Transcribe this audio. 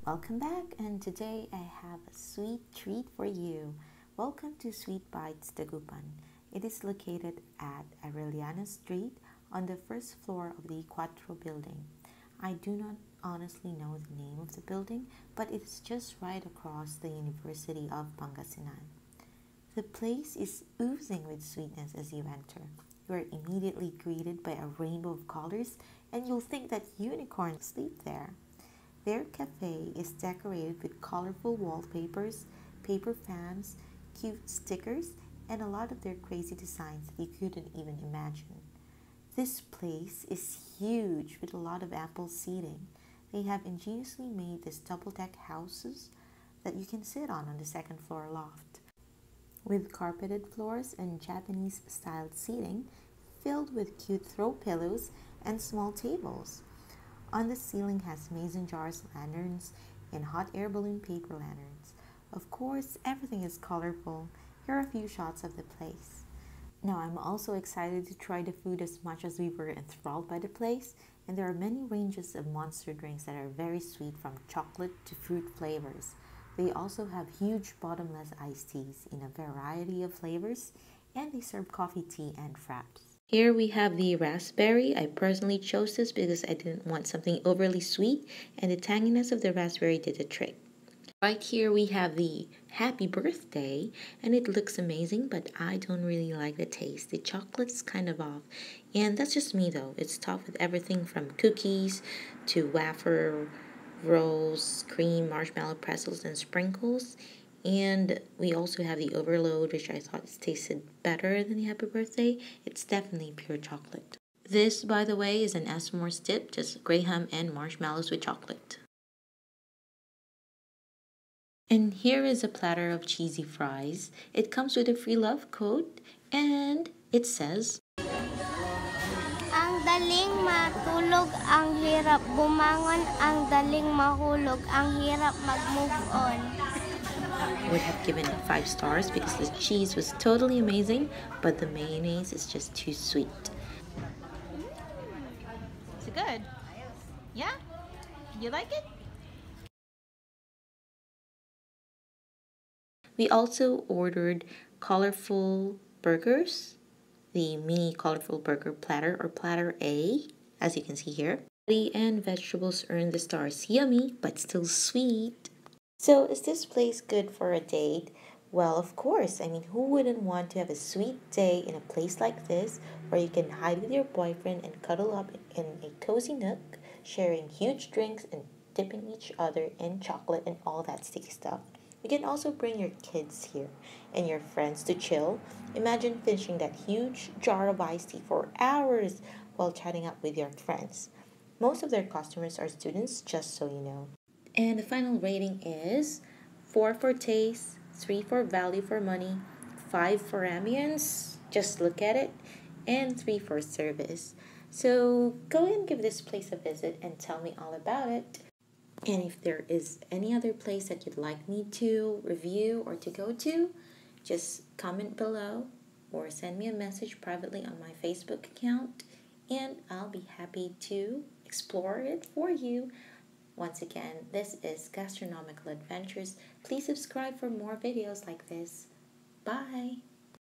Welcome back, and today I have a sweet treat for you. Welcome to Sweetbites Dagupan. It is located at Arellano Street on the first floor of the Quattro building. I do not honestly know the name of the building, but it is just right across the University of Pangasinan. The place is oozing with sweetness as you enter. You are immediately greeted by a rainbow of colors, and you'll think that unicorns sleep there. Their cafe is decorated with colorful wallpapers, paper fans, cute stickers, and a lot of their crazy designs that you couldn't even imagine. This place is huge with a lot of ample seating. They have ingeniously made these double-deck houses that you can sit on the second floor loft, with carpeted floors and Japanese-styled seating filled with cute throw pillows and small tables. On the ceiling has mason jars lanterns and hot air balloon paper lanterns. Of course, everything is colorful. Here are a few shots of the place. Now, I'm also excited to try the food as much as we were enthralled by the place, and there are many ranges of monster drinks that are very sweet, from chocolate to fruit flavors. They also have huge bottomless iced teas in a variety of flavors, and they serve coffee, tea, and fraps. Here we have the raspberry. I personally chose this because I didn't want something overly sweet, and the tanginess of the raspberry did the trick. Right here we have the happy birthday, and it looks amazing, but I don't really like the taste. The chocolate's kind of off, and that's just me though. It's topped with everything from cookies to wafer rolls, cream, marshmallow pretzels, and sprinkles. And we also have the overload, which I thought tasted better than the happy birthday. It's definitely pure chocolate. This, by the way, is an s'mores dip, just graham and marshmallows with chocolate. And here is a platter of cheesy fries. It comes with a free love code, and it says, Ang daling matulog, ang hirap bumangon, ang daling mahulog, ang hirap mag-move on. Would have given it 5 stars because the cheese was totally amazing, but the mayonnaise is just too sweet. Is it good? Yeah? You like it? We also ordered colorful burgers, the mini colorful burger platter, or platter A, as you can see here. And vegetables earned the stars. Yummy, but still sweet. So, is this place good for a date? Well, of course. I mean, who wouldn't want to have a sweet day in a place like this, where you can hide with your boyfriend and cuddle up in a cozy nook, sharing huge drinks and dipping each other in chocolate and all that sticky stuff. You can also bring your kids here and your friends to chill. Imagine finishing that huge jar of iced tea for hours while chatting up with your friends. Most of their customers are students, just so you know. And the final rating is 4 for taste, 3 for value for money, 5 for ambience, just look at it, and 3 for service. So go and give this place a visit and tell me all about it. And if there is any other place that you'd like me to review or to go to, just comment below or send me a message privately on my Facebook account, and I'll be happy to explore it for you. Once again, this is Gastronomical Adventures. Please subscribe for more videos like this. Bye!